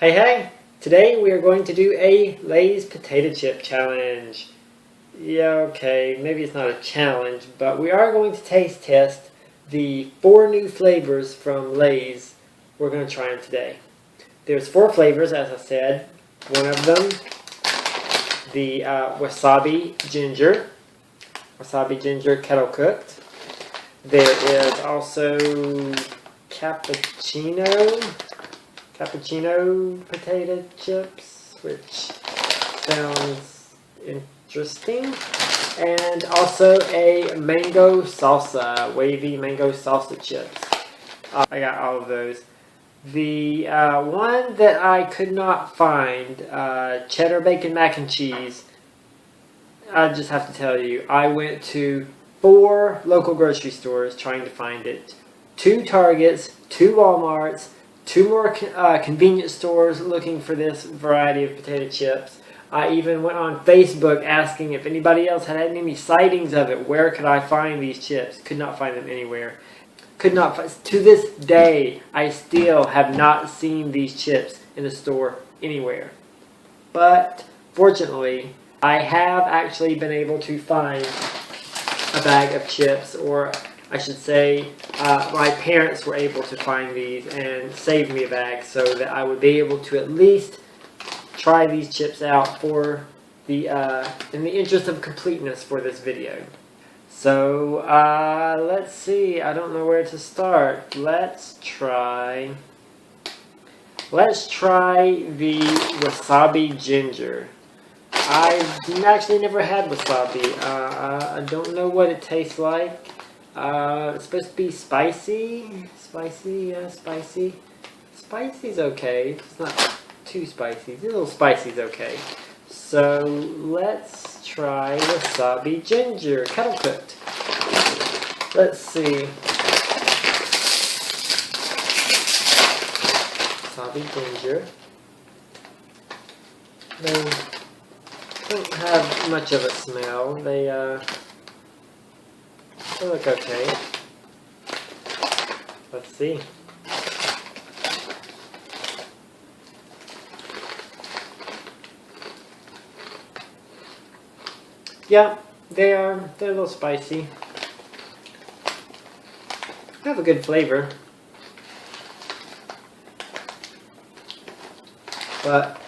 Hey hey! Today we are going to do a Lay's potato chip challenge. Yeah, okay, maybe it's not a challenge, but we are going to taste test the 4 new flavors from Lay's. We're going to try them today. There's 4 flavors, as I said. One of them, the Wasabi Ginger. Wasabi Ginger kettle cooked. There is also Cappuccino potato chips, which sounds interesting. And also a mango salsa, wavy mango salsa chips. I got all of those. The one that I could not find, cheddar bacon mac and cheese, I just have to tell you, I went to 4 local grocery stores trying to find it. 2 Targets, 2 Walmarts, 2 more convenience stores looking for this variety of potato chips. I even went on Facebook asking if anybody else had any sightings of it. Where could I find these chips? Could not find them anywhere. Could not find, to this day, I still have not seen these chips in a store anywhere. But fortunately, I have actually been able to find a bag of chips, or I should say, my parents were able to find these and save me a bag so that I would be able to at least try these chips out for the in the interest of completeness for this video. So let's see. I don't know where to start. Let's try the Wasabi Ginger. I've actually never had wasabi. I don't know what it tastes like. It's supposed to be spicy. Spicy. Spicy's okay. It's not too spicy. A little spicy's okay. So let's try Wasabi Ginger, kettle cooked. Let's see. Wasabi Ginger. They don't have much of a smell. They look okay. Let's see. Yeah, they're a little spicy. They have a good flavor. But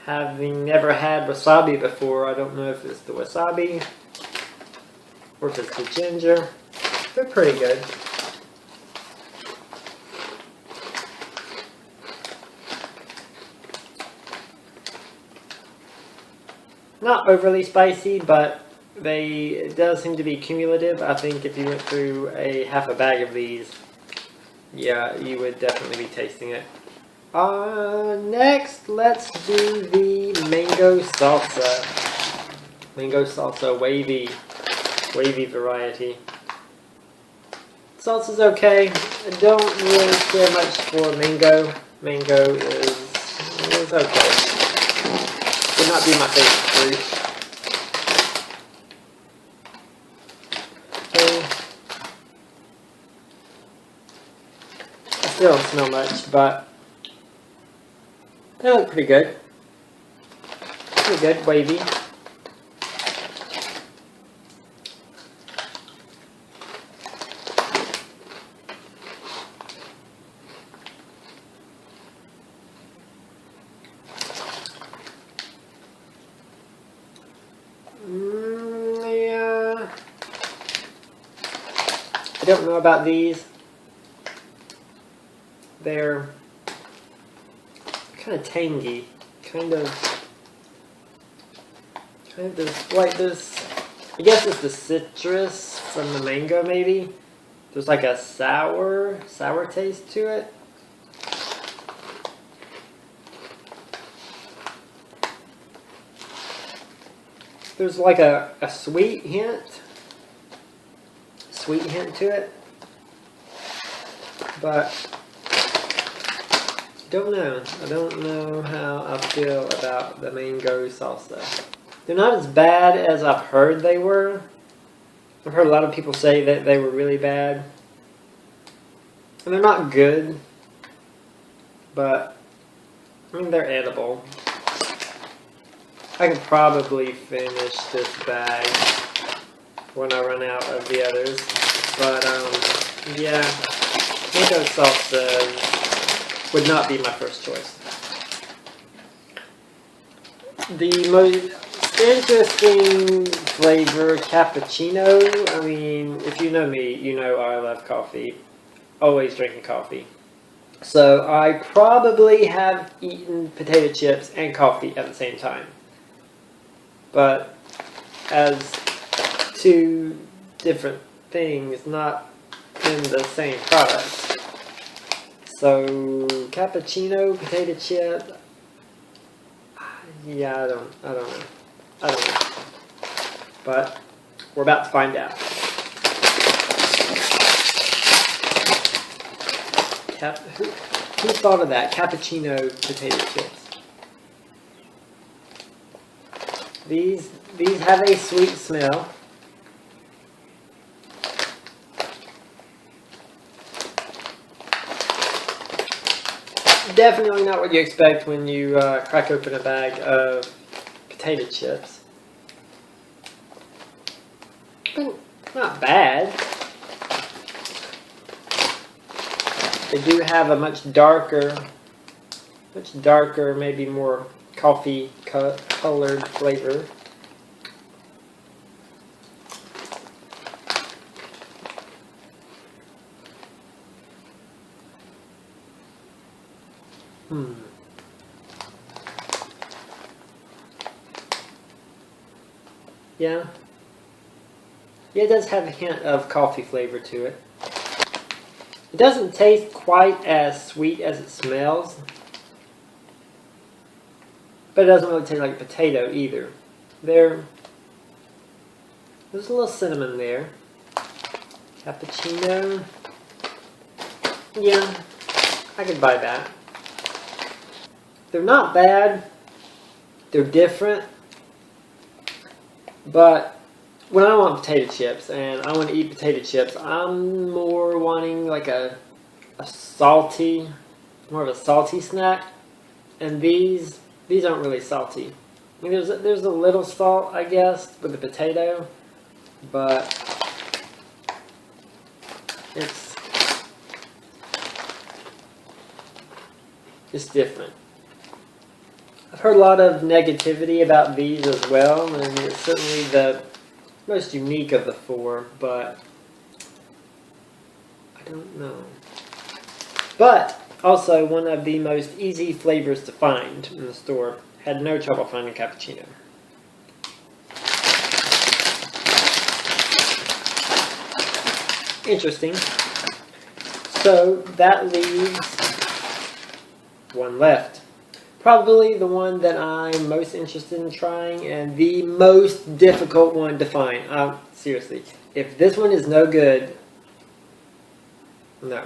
having never had wasabi before, I don't know if it's the wasabi or if it's the ginger. They're pretty good. Not overly spicy, but it does seem to be cumulative. I think if you went through half a bag of these, yeah, you would definitely be tasting it. Next, let's do the mango salsa. Mango salsa wavy variety. Salsa's okay. I don't really care much for mango. Mango is okay. Would not be my favorite fruit. I still don't smell much, but they look pretty good. Pretty good, wavy. Yeah. I don't know about these. They're kind of tangy, kind of like this. I guess it's the citrus from the mango, maybe. There's like a sour taste to it. There's like a sweet hint to it, but I don't know how I feel about the mango salsa. They're not as bad as I've heard they were. I've heard a lot of people say that they were really bad. And they're not good, but I mean, they're edible. I could probably finish this bag when I run out of the others. But, yeah, mango salsa would not be my first choice. The most interesting flavor, cappuccino. I mean, if you know me, you know I love coffee. Always drinking coffee. So I probably have eaten potato chips and coffee at the same time. But as two different things, not in the same product. So cappuccino, potato chip. Yeah, I don't know. But we're about to find out. Who thought of that? Cappuccino potato chips. These have a sweet smell. Definitely not what you expect when you crack open a bag of potato chips. But not bad. They do have a much darker, maybe more coffee colored flavor. Yeah. Yeah, it does have a hint of coffee flavor to it. It doesn't taste quite as sweet as it smells. But it doesn't really taste like potato either. There's a little cinnamon there. Cappuccino. Yeah, I could buy that. They're not bad. They're different. But when I want potato chips and I want to eat potato chips, I'm more wanting like a salty, more of a salty snack. And these aren't really salty. I mean, there's a little salt, I guess, with the potato, but it's different. I've heard a lot of negativity about these as well, and it's certainly the most unique of the four, but I don't know. But also one of the most easy flavors to find in the store. Had no trouble finding cappuccino. Interesting. So that leaves one left. Probably the one that I'm most interested in trying and the most difficult one to find. Seriously, if this one is no good, no.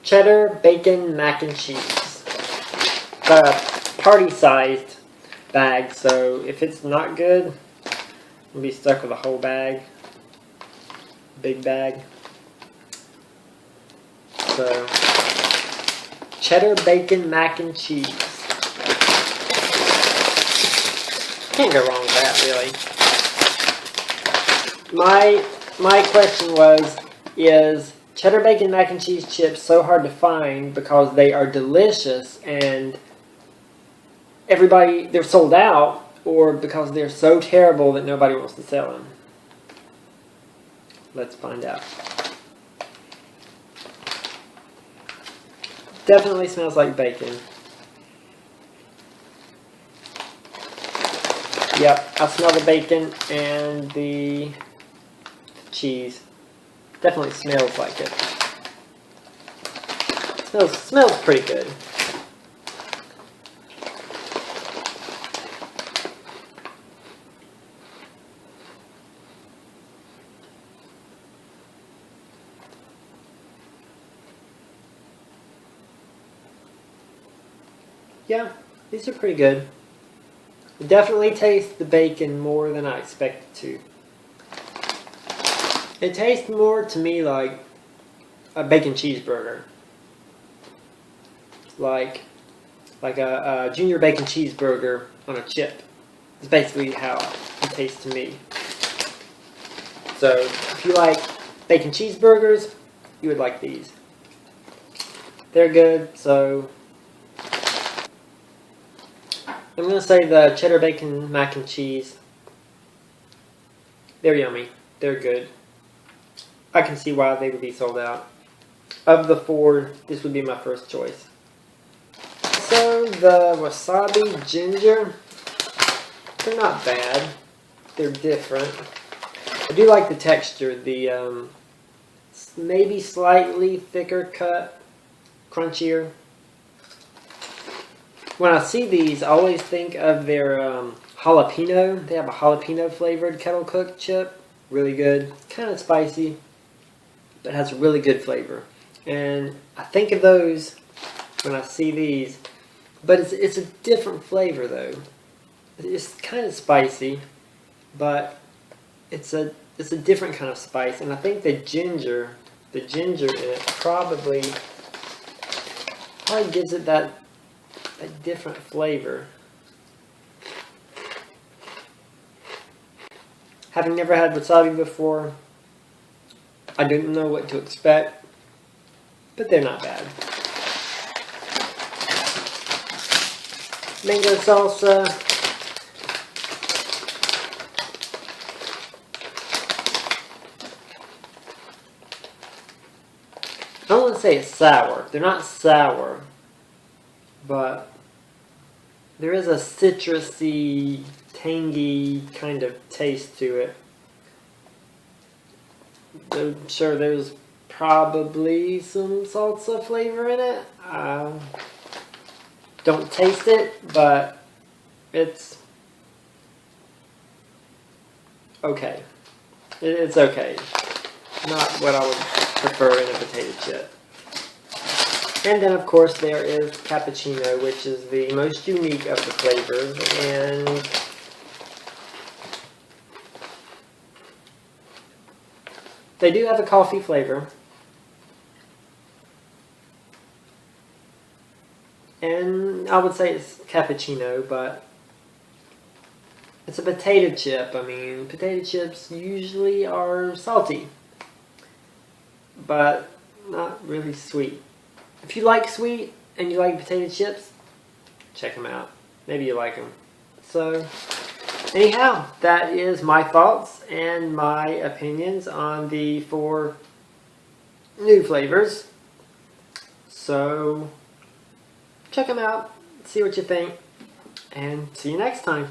Cheddar bacon mac and cheese. Party-sized bag, so if it's not good, we'll be stuck with a whole bag. Big bag. So, cheddar bacon mac and cheese. Can't go wrong with that, really. My question is cheddar bacon mac and cheese chips so hard to find because they are delicious and they're sold out, or because they're so terrible that nobody wants to sell them? Let's find out. Definitely smells like bacon. Yep, I smell the bacon and the cheese. Definitely smells like it. Smells pretty good. Yeah, these are pretty good. It definitely tastes the bacon more than I expected to. It tastes more to me like a bacon cheeseburger. Like like a junior bacon cheeseburger on a chip. It's basically how it tastes to me. So if you like bacon cheeseburgers, you would like these. They're good, so I'm going to say the cheddar bacon mac and cheese. They're yummy. They're good. I can see why they would be sold out. Of the 4, this would be my first choice. So the Wasabi Ginger, they're not bad. They're different. I do like the texture. The maybe slightly thicker cut, crunchier. When I see these, I always think of their jalapeno. They have a jalapeno flavored kettle cooked chip. Really good. Kind of spicy, but has a really good flavor. And I think of those when I see these. But it's a different flavor though. It's kind of spicy, but it's a different kind of spice. And I think the ginger in it probably gives it that different flavor. Having never had wasabi before, I didn't know what to expect, but they're not bad. Mango salsa. I don't want to say it's sour. They're not sour, but there is a citrusy, tangy kind of taste to it. I'm sure there's probably some salsa flavor in it. Don't taste it, but it's okay. It's okay. Not what I would prefer in a potato chip. And then, of course, there is Cappuccino, which is the most unique of the flavors. And they do have a coffee flavor. And I would say it's cappuccino, but it's a potato chip. I mean, potato chips usually are salty, but not really sweet. If you like sweet and you like potato chips, check them out. Maybe you like them. So, anyhow, that is my thoughts and my opinions on the 4 new flavors. So, check them out, see what you think, and see you next time.